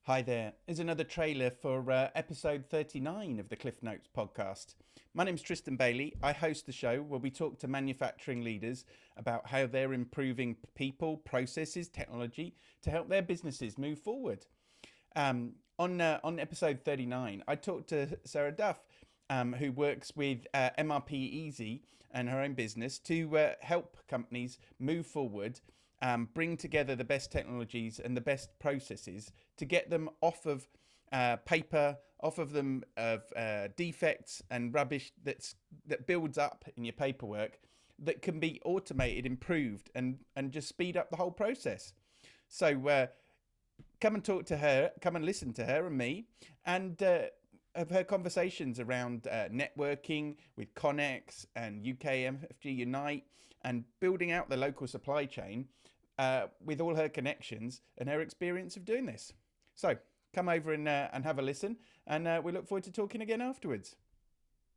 Hi there. Here's another trailer for episode 39 of the Cliff Notes podcast. My name's Tristan Bailey. I host the show where we talk to manufacturing leaders about how they're improving people, processes, technology to help their businesses move forward. On episode 39, I talked to Sara Duff, who works with MRP Easy and her own business to help companies move forward, bring together the best technologies and the best processes to get them off of paper, off of them of defects and rubbish that builds up in your paperwork, that can be automated, improved, and just speed up the whole process. So come and talk to her, come and listen to her and me, and of her conversations around networking with Connex and UK MFG Unite and building out the local supply chain with all her connections and her experience of doing this. So come over and have a listen, and we look forward to talking again afterwards.